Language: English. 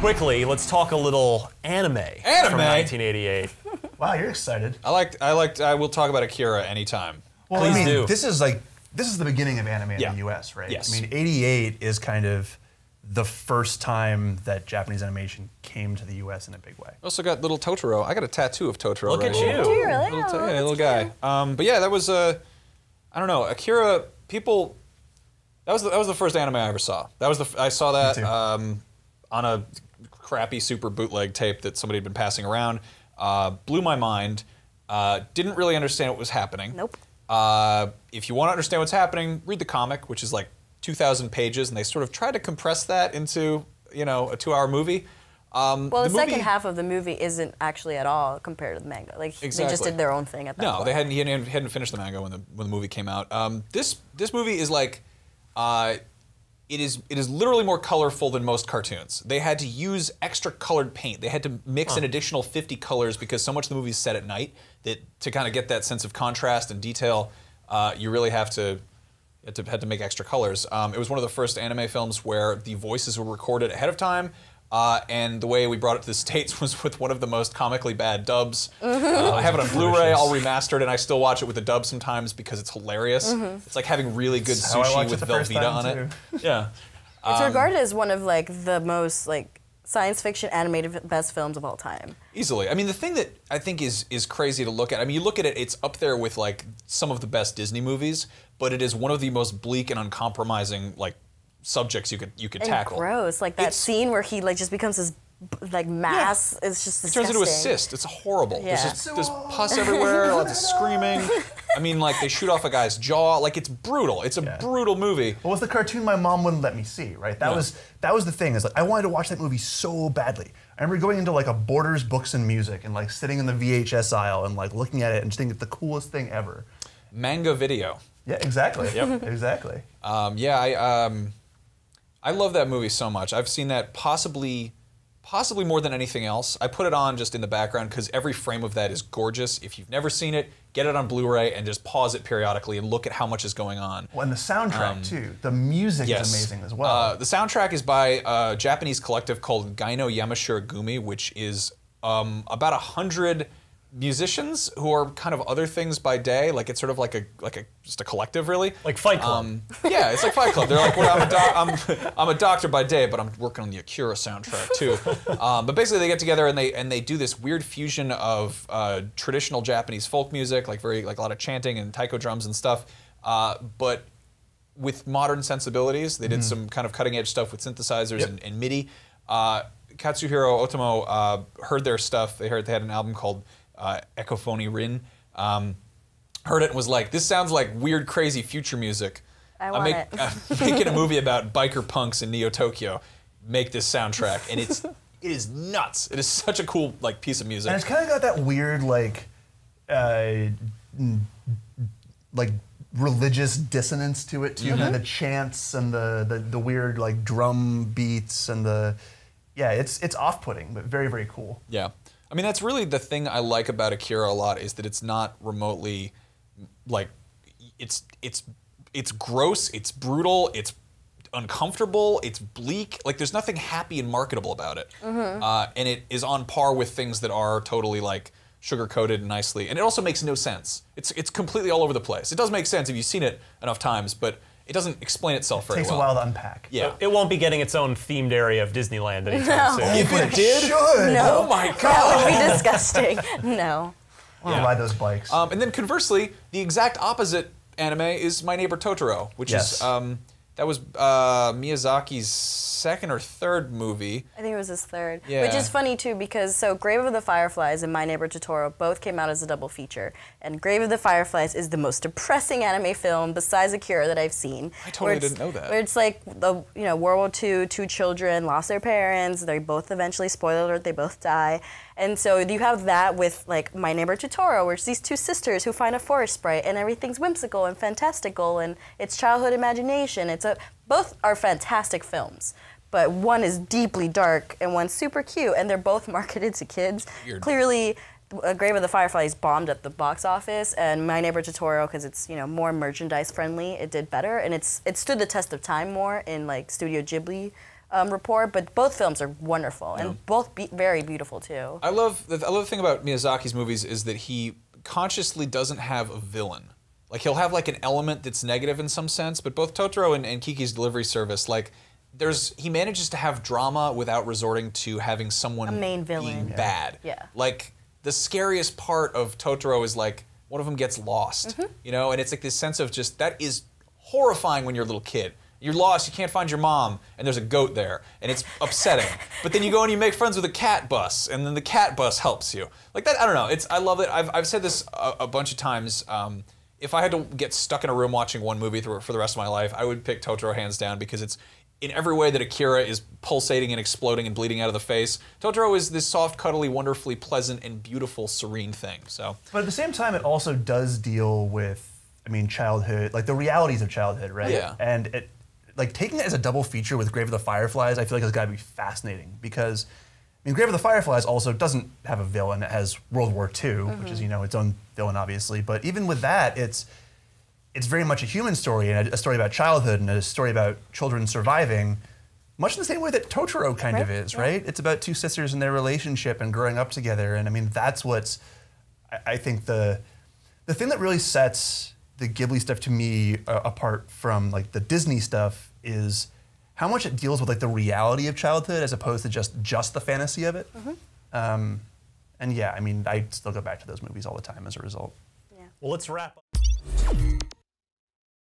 quickly, let's talk a little anime. From 1988. Wow, you're excited. I will talk about Akira anytime. Well, Please do. This is the beginning of anime in the U.S., right? Yes. I mean, '88 is kind of the first time that Japanese animation came to the U.S. in a big way. I also got little Totoro. I got a tattoo of Totoro. Look right at here. you. Do you really? Little guy. But yeah, that was I don't know, Akira. People. That was the first anime I ever saw. I saw that on a crappy super bootleg tape that somebody had been passing around. Blew my mind. Didn't really understand what was happening. Nope. If you want to understand what's happening, read the comic, which is like 2,000 pages, and they sort of try to compress that into a 2-hour movie. Well, the second half of the movie isn't actually at all compared to the manga. Like they just did their own thing at that point. No, he hadn't finished the manga when the movie came out. This movie is like. It is literally more colorful than most cartoons. They had to use extra colored paint. They had to mix an additional 50 colors because so much of the movie is set at night that to kind of get that sense of contrast and detail, you really had to make extra colors. It was one of the first anime films where the voices were recorded ahead of time. And the way we brought it to the States was with one of the most comically bad dubs. I have it on Blu-ray, all remastered, and I still watch it with the dub sometimes because it's hilarious. It's like having really good sushi with Velveeta on it. Yeah. It's regarded as one of like the most like science fiction animated best films of all time. Easily. I mean, the thing that I think is crazy to look at, I mean, you look at it, it's up there with like some of the best Disney movies, but it is one of the most bleak and uncompromising like subjects you could tackle. Gross, like that scene where he like just becomes this like mass. It's just disgusting. It turns into a cyst. It's horrible. Yeah. There's pus everywhere. Lots of screaming. I mean, like they shoot off a guy's jaw. Like it's brutal. It's a brutal movie. Well, it was the cartoon my mom wouldn't let me see, right? That was the thing. Is like I wanted to watch that movie so badly. I remember going into like a Borders Books and Music and like sitting in the VHS aisle and like looking at it and just thinking it's the coolest thing ever. Manga video. Yeah, exactly. Yep, exactly. I love that movie so much. I've seen that possibly more than anything else. I put it on just in the background because every frame of that is gorgeous. If you've never seen it, get it on Blu-ray and just pause it periodically and look at how much is going on. Well, and the soundtrack too. The music is amazing as well. The soundtrack is by a Japanese collective called Gaino Yamashiro Gumi, which is about 100 musicians who are kind of other things by day. Like it's sort of like just a collective, really. Like Fight Club. Yeah, it's like Fight Club. They're like, well, I'm a doctor by day, but I'm working on the Akira soundtrack too. But basically, they get together and they do this weird fusion of traditional Japanese folk music, like a lot of chanting and taiko drums and stuff, but with modern sensibilities. They did some kind of cutting edge stuff with synthesizers and MIDI. Katsuhiro Otomo heard their stuff. They had an album called Echophony Rin. Heard it and was like, this sounds like weird, crazy future music. I'm making a movie about biker punks in Neo Tokyo. Make this soundtrack, and it is nuts. It is such a cool like piece of music. And it's kind of got that weird like religious dissonance to it too. And the chants and the weird like drum beats and it's off-putting but very, very cool. Yeah. I mean, that's really the thing I like about Akira a lot is that it's not remotely, like, it's gross, it's brutal, it's uncomfortable, it's bleak. Like, there's nothing happy and marketable about it. And it is on par with things that are totally, like, sugar-coated nicely. And it also makes no sense. It's completely all over the place. It does make sense if you've seen it enough times, but it doesn't explain itself very well. It takes a while to unpack. Yeah. It won't be getting its own themed area of Disneyland anytime soon. If it did, No. oh my god, that would be disgusting. No. I want to ride those bikes. And then conversely, the exact opposite anime is My Neighbor Totoro, which is that was Miyazaki's second or third movie. I think it was his third. Yeah. Which is funny too because Grave of the Fireflies and My Neighbor Totoro both came out as a double feature. And Grave of the Fireflies is the most depressing anime film besides Akira that I've seen. I totally didn't know that. Where it's like World War II, two children lost their parents, they both eventually, spoiler alert, they both die. And so you have that with like My Neighbor Totoro, where it's these two sisters who find a forest sprite and everything's whimsical and fantastical and it's childhood imagination. Both are fantastic films, but one is deeply dark and one's super cute, and they're both marketed to kids. Weird. Clearly, Grave of the Fireflies bombed at the box office, and My Neighbor Totoro, because it's more merchandise friendly, it did better, and it stood the test of time more in like Studio Ghibli rapport, but both films are wonderful and both very beautiful too. I love the thing about Miyazaki's movies is that he consciously doesn't have a villain. Like he'll have like an element that's negative in some sense, but both Totoro and Kiki's Delivery Service, like he manages to have drama without resorting to having someone a main villain being bad. Yeah. Like the scariest part of Totoro is like one of them gets lost, you know, and it's like this sense of just that is horrifying when you're a little kid. You're lost, you can't find your mom, and there's a goat there, and it's upsetting. But then you go and you make friends with a cat bus, and then the cat bus helps you. Like that, I don't know. I love it. I've said this a bunch of times. If I had to get stuck in a room watching one movie for the rest of my life, I would pick Totoro hands down because it's in every way that Akira is pulsating and exploding and bleeding out of the face. Totoro is this soft, cuddly, wonderfully pleasant and beautiful, serene thing. So, but at the same time, it also does deal with, I mean, childhood, like the realities of childhood, right? Yeah. And it, like taking it as a double feature with Grave of the Fireflies, I feel like it's got to be fascinating because, I mean, Grave of the Fireflies also doesn't have a villain. It has World War II, which is, you know, its own villain, obviously. But even with that, it's very much a human story and a story about childhood and a story about children surviving, much in the same way that Totoro kind of is, right? It's about two sisters and their relationship and growing up together. And I mean, that's what's, I think the thing that really sets the Ghibli stuff to me apart from like the Disney stuff is how much it deals with like the reality of childhood as opposed to just the fantasy of it. And yeah, I mean, I still go back to those movies all the time as a result. Well, let's wrap up.